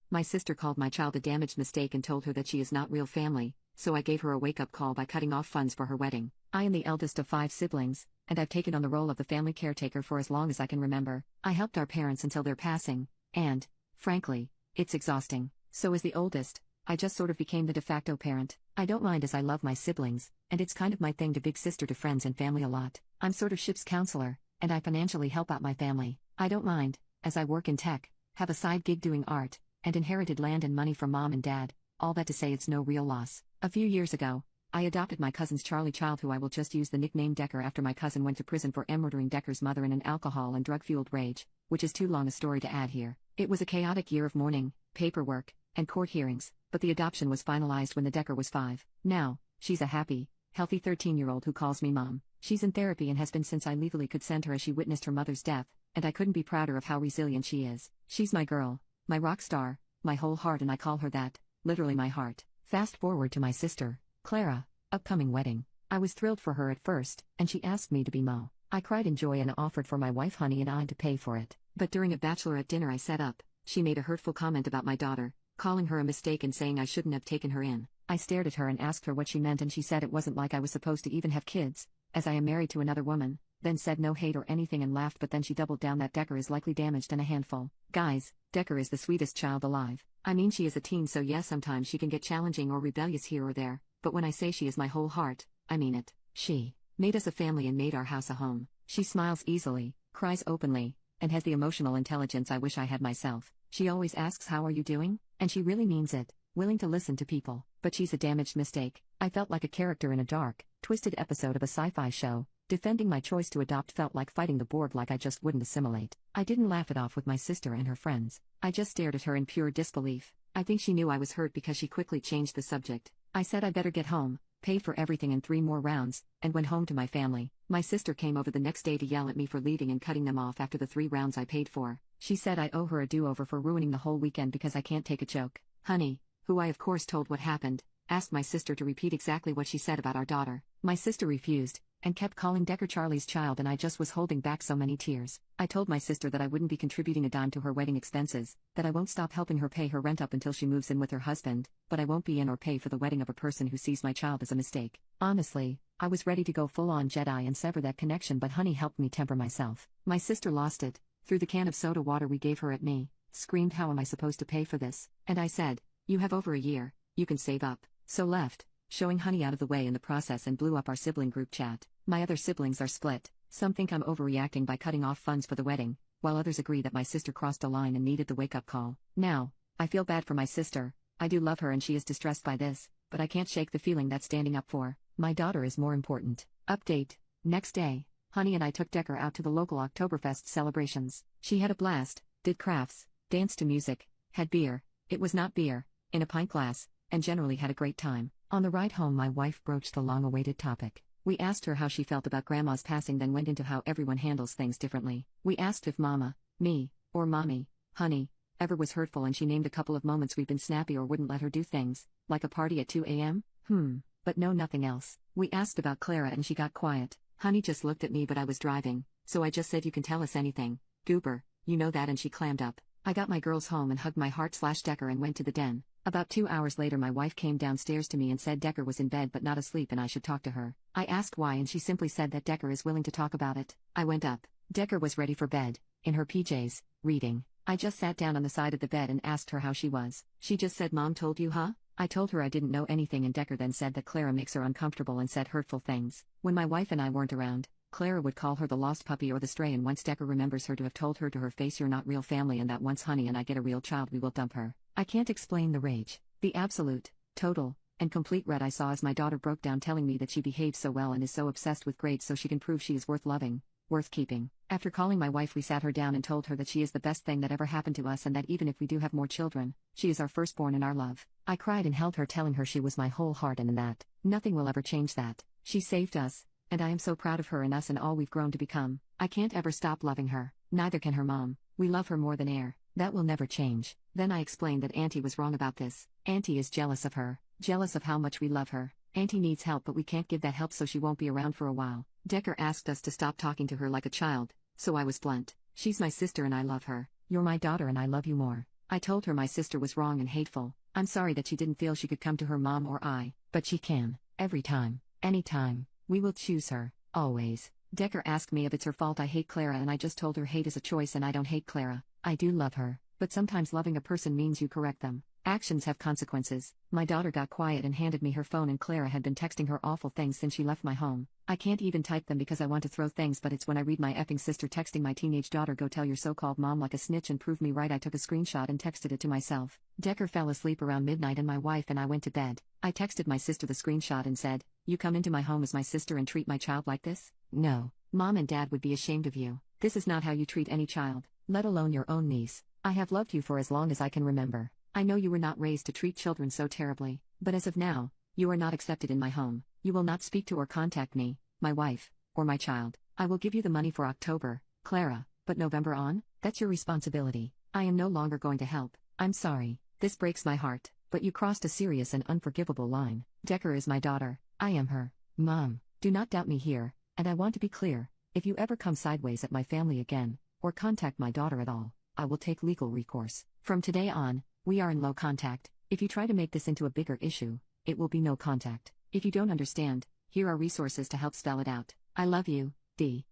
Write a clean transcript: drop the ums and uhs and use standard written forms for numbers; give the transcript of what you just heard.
My sister called my child a damaged mistake and told her that she is not real family, so I gave her a wake-up call by cutting off funds for her wedding. I am the eldest of 5 siblings, and I've taken on the role of the family caretaker for as long as I can remember. I helped our parents until their passing, and, frankly, it's exhausting. So as the oldest, I just sort of became the de facto parent. I don't mind as I love my siblings, and it's kind of my thing to big sister to friends and family a lot. I'm sort of ship's counselor, and I financially help out my family. I don't mind, as I work in tech, have a side gig doing art, and inherited land and money from mom and dad, all that to say it's no real loss. A few years ago, I adopted my cousin's Charlie child, who I will just use the nickname Decker after my cousin went to prison for murdering Decker's mother in an alcohol and drug-fueled rage, which is too long a story to add here. It was a chaotic year of mourning, paperwork, and court hearings, but the adoption was finalized when the Decker was 5. Now, she's a happy, healthy 13-year-old who calls me mom. She's in therapy and has been since I legally could send her, as she witnessed her mother's death, and I couldn't be prouder of how resilient she is. She's my girl, my rock star, my whole heart, and I call her that, literally my heart. Fast forward to my sister, Clara, upcoming wedding. I was thrilled for her at first, and she asked me to be Mo. I cried in joy and offered for my wife Honey and I to pay for it. But during a bachelorette dinner I set up, she made a hurtful comment about my daughter, calling her a mistake and saying I shouldn't have taken her in. I stared at her and asked her what she meant, and she said it wasn't like I was supposed to even have kids, as I am married to another woman, then said no hate or anything and laughed, but then she doubled down that Decker is likely damaged and a handful. Guys, Decker is the sweetest child alive. I mean, she is a teen, so yes, sometimes she can get challenging or rebellious here or there, but when I say she is my whole heart, I mean it. She made us a family and made our house a home. She smiles easily, cries openly, and has the emotional intelligence I wish I had myself. She always asks how are you doing, and she really means it, willing to listen to people. But she's a damaged mistake. I felt like a character in a dark, twisted episode of a sci-fi show. Defending my choice to adopt felt like fighting the Borg, like I just wouldn't assimilate. I didn't laugh it off with my sister and her friends. I just stared at her in pure disbelief. I think she knew I was hurt because she quickly changed the subject. I said I better get home, paid for everything in 3 more rounds, and went home to my family. My sister came over the next day to yell at me for leaving and cutting them off after the 3 rounds I paid for. She said I owe her a do-over for ruining the whole weekend because I can't take a joke. Honey, who I of course told what happened, asked my sister to repeat exactly what she said about our daughter. My sister refused, and kept calling Decker Charlie's child, and I just was holding back so many tears. I told my sister that I wouldn't be contributing a dime to her wedding expenses, that I won't stop helping her pay her rent up until she moves in with her husband, but I won't be in or pay for the wedding of a person who sees my child as a mistake. Honestly, I was ready to go full-on Jedi and sever that connection, but Honey helped me temper myself. My sister lost it, threw the can of soda water we gave her at me, screamed, "How am I supposed to pay for this?" And I said, "You have over a year, you can save up." So left, showing Honey out of the way in the process, and blew up our sibling group chat. My other siblings are split. Some think I'm overreacting by cutting off funds for the wedding, while others agree that my sister crossed a line and needed the wake-up call. Now, I feel bad for my sister. I do love her and she is distressed by this, but I can't shake the feeling that standing up for my daughter is more important. Update. Next day, Honey and I took Decker out to the local Oktoberfest celebrations. She had a blast, did crafts, danced to music, had beer, it was not beer, in a pint glass, and generally had a great time. On the ride home, my wife broached the long-awaited topic. We asked her how she felt about Grandma's passing, then went into how everyone handles things differently. We asked if Mama, me, or Mommy, Honey, ever was hurtful, and she named a couple of moments we'd been snappy or wouldn't let her do things, like a party at 2 a.m. But no, nothing else. We asked about Clara and she got quiet. Honey just looked at me, but I was driving, so I just said, "You can tell us anything, Goober, you know that," and she clammed up. I got my girls home and hugged my heart/Decker and went to the den. About 2 hours later, my wife came downstairs to me and said Decker was in bed but not asleep and I should talk to her. I asked why, and she simply said that Decker is willing to talk about it. I went up. Decker was ready for bed, in her PJs, reading. I just sat down on the side of the bed and asked her how she was. She just said, "Mom told you, huh?" I told her I didn't know anything, and Decker then said that Clara makes her uncomfortable and said hurtful things. When my wife and I weren't around, Clara would call her the lost puppy or the stray, and once Decker remembers her to have told her to her face, "You're not real family, and that once Honey and I get a real child, we will dump her." I can't explain the rage. The absolute, total, and complete red I saw as my daughter broke down, telling me that she behaves so well and is so obsessed with grades so she can prove she is worth loving, worth keeping. After calling my wife, we sat her down and told her that she is the best thing that ever happened to us, and that even if we do have more children, she is our firstborn and our love. I cried and held her, telling her she was my whole heart and that nothing will ever change that. She saved us, and I am so proud of her and us and all we've grown to become. I can't ever stop loving her. Neither can her mom. We love her more than air. That will never change. Then I explained that Auntie was wrong about this. Auntie is jealous of her, jealous of how much we love her. Auntie needs help, but we can't give that help, so she won't be around for a while. Decker asked us to stop talking to her like a child, so I was blunt. She's my sister and I love her. You're my daughter and I love you more. I told her my sister was wrong and hateful. I'm sorry that she didn't feel she could come to her mom or I, but she can, every time, anytime. We will choose her, always. Decker asked me if it's her fault I hate Clara, and I just told her hate is a choice and I don't hate Clara. I do love her, but sometimes loving a person means you correct them. Actions have consequences. My daughter got quiet and handed me her phone, and Clara had been texting her awful things since she left my home. I can't even type them because I want to throw things, but it's when I read my effing sister texting my teenage daughter, "Go tell your so-called mom like a snitch and prove me right." I took a screenshot and texted it to myself. Decker fell asleep around midnight and my wife and I went to bed. I texted my sister the screenshot and said, "You come into my home as my sister and treat my child like this? No. Mom and Dad would be ashamed of you. This is not how you treat any child, let alone your own niece. I have loved you for as long as I can remember. I know you were not raised to treat children so terribly, but as of now, you are not accepted in my home. You will not speak to or contact me, my wife, or my child. I will give you the money for October, Clara, but November on? That's your responsibility. I am no longer going to help. I'm sorry. This breaks my heart, but you crossed a serious and unforgivable line. Decker is my daughter. I am her mom. Do not doubt me here, and I want to be clear. If you ever come sideways at my family again, or contact my daughter at all, I will take legal recourse. From today on, we are in low contact. If you try to make this into a bigger issue, it will be no contact. If you don't understand, here are resources to help spell it out. I love you, D.